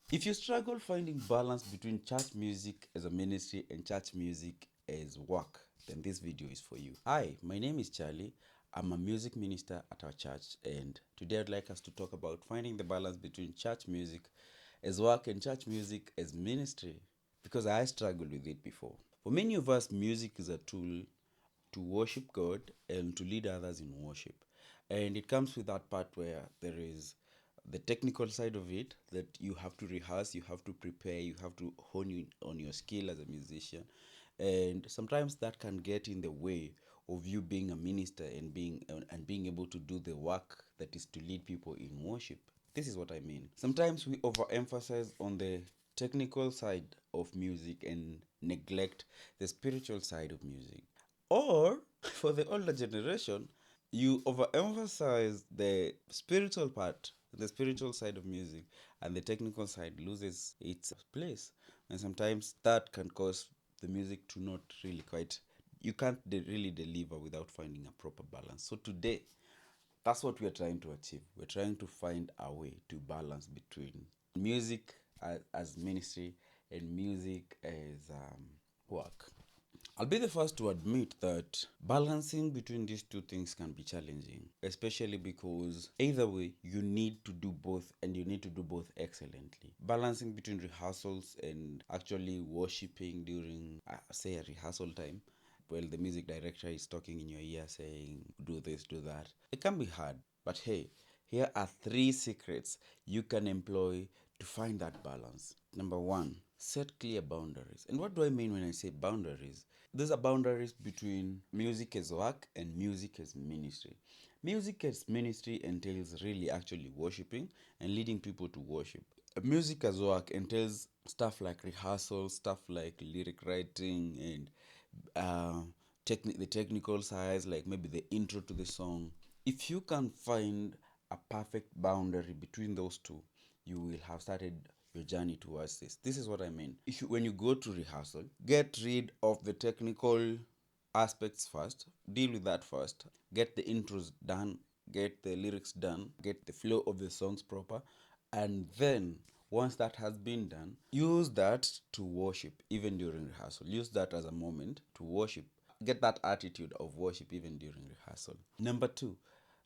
If you struggle finding balance between church music as a ministry and church music as work, then this video is for you. Hi, my name is Charlie. I'm a music minister at our church, and today I'd like us to talk about finding the balance between church music as work and church music as ministry, because I struggled with it before. For many of us, music is a tool to worship God and to lead others in worship. And it comes with that part where there is the technical side of it, that you have to rehearse, you have to prepare, you have to hone in on your skill as a musician. And sometimes that can get in the way of you being a minister and being able to do the work that is to lead people in worship. This is what I mean. Sometimes we overemphasize on the technical side of music and neglect the spiritual side of music. Or for the older generation, you overemphasize the spiritual part, the spiritual side of music, and the technical side loses its place. And sometimes that can cause the music to not really quite, you can't really deliver without finding a proper balance. So today, that's what we are trying to achieve. We're trying to find a way to balance between music as ministry and music as work. I'll be the first to admit that balancing between these two things can be challenging, especially because either way, you need to do both and you need to do both excellently. Balancing between rehearsals and actually worshiping during, say, a rehearsal time, well, the music director is talking in your ear saying, do this, do that. It can be hard, but hey, here are three secrets you can employ to find that balance. Number one, set clear boundaries. And what do I mean when I say boundaries? These are boundaries between music as work and music as ministry. Music as ministry entails really actually worshiping and leading people to worship. Music as work entails stuff like rehearsal, stuff like lyric writing, and uh, the technical sides, like maybe the intro to the song. If you can find a perfect boundary between those two, you will have started your journey towards this. This is what I mean. When you go to rehearsal, get rid of the technical aspects first, deal with that first, get the intros done, get the lyrics done, get the flow of the songs proper, and then once that has been done, use that to worship even during rehearsal. Use that as a moment to worship. Get that attitude of worship even during rehearsal. Number two,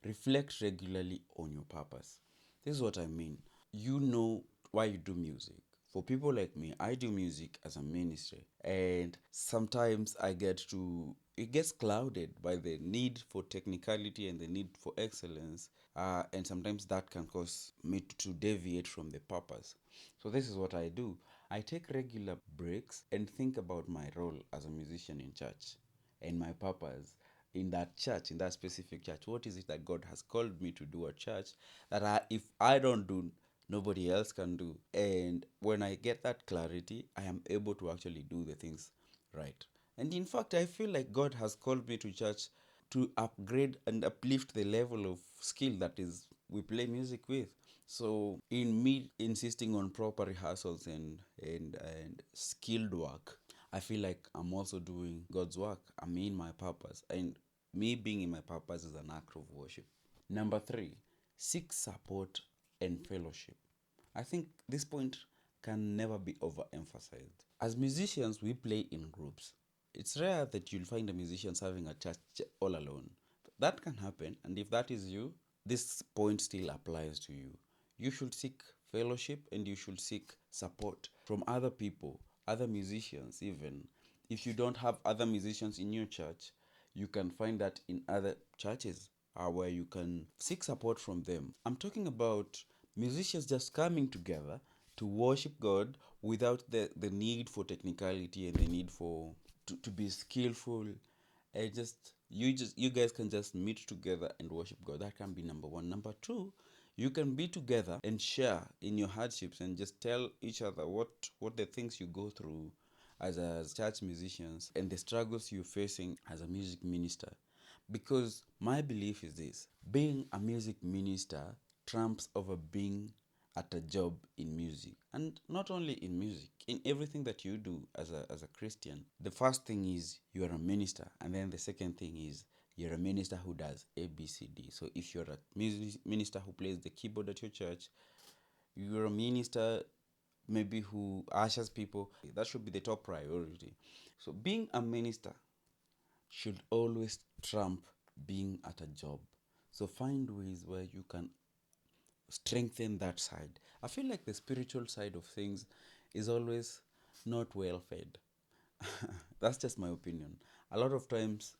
reflect regularly on your purpose. This is what I mean. You know why you do music. For people like me, I do music as a ministry, and sometimes it gets clouded by the need for technicality and the need for excellence, and sometimes that can cause me to deviate from the purpose. So, this is what I do. I take regular breaks and think about my role as a musician in church and my purpose in that church, in that specific church. What is it that God has called me to do at church that if I don't do, nobody else can do? And when I get that clarity, I am able to actually do the things right. And in fact, I feel like God has called me to church to upgrade and uplift the level of skill that is we play music with. So in me insisting on proper rehearsals and skilled work, I feel like I'm also doing God's work. I'm in my purpose. And me being in my purpose is an act of worship. Number three, seek support and fellowship. I think this point can never be overemphasized. As musicians, we play in groups. It's rare that you'll find a musician serving a church all alone. That can happen, and if that is you, this point still applies to you. You should seek fellowship and you should seek support from other people, other musicians, even. If you don't have other musicians in your church, you can find that in other churches where you can seek support from them. I'm talking about musicians just coming together to worship God without the need for technicality and the need for to be skillful. And you guys can just meet together and worship God. That can be number one. Number two, you can be together and share in your hardships and just tell each other what the things you go through as church musicians and the struggles you're facing as a music minister. Because my belief is this: being a music minister trumps over being at a job in music. And not only in music, in everything that you do as a Christian. The first thing is you are a minister, and then the second thing is you're a minister who does ABCD. So if you're a minister who plays the keyboard at your church, you're a minister maybe who ushers people. That should be the top priority. So being a minister should always trump being at a job. So find ways where you can strengthen that side. I feel like the spiritual side of things is always not well fed. That's just my opinion. A lot of times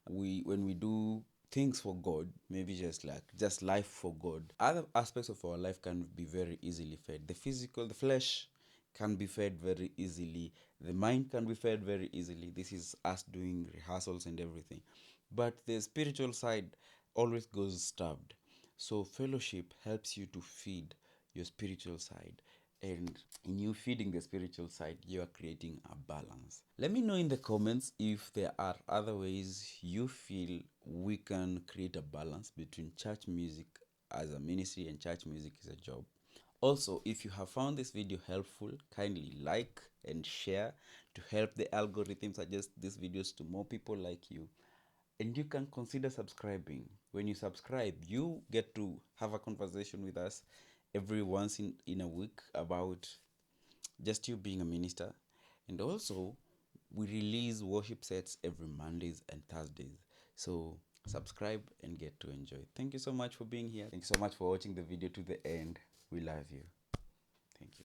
when we do things for God, maybe just life for God, other aspects of our life can be very easily fed. The physical, the flesh can be fed very easily. The mind can be fed very easily. This is us doing rehearsals and everything. But the spiritual side always goes starved. So fellowship helps you to feed your spiritual side. And in you feeding the spiritual side, you are creating a balance. Let me know in the comments if there are other ways you feel we can create a balance between church music as a ministry and church music as a job. Also, if you have found this video helpful, kindly like and share to help the algorithm suggest these videos to more people like you. And you can consider subscribing. When you subscribe, you get to have a conversation with us every once in a week about just you being a minister. And also, we release worship sets every Mondays and Thursdays. So subscribe and get to enjoy. Thank you so much for being here. Thank you so much for watching the video to the end. We love you.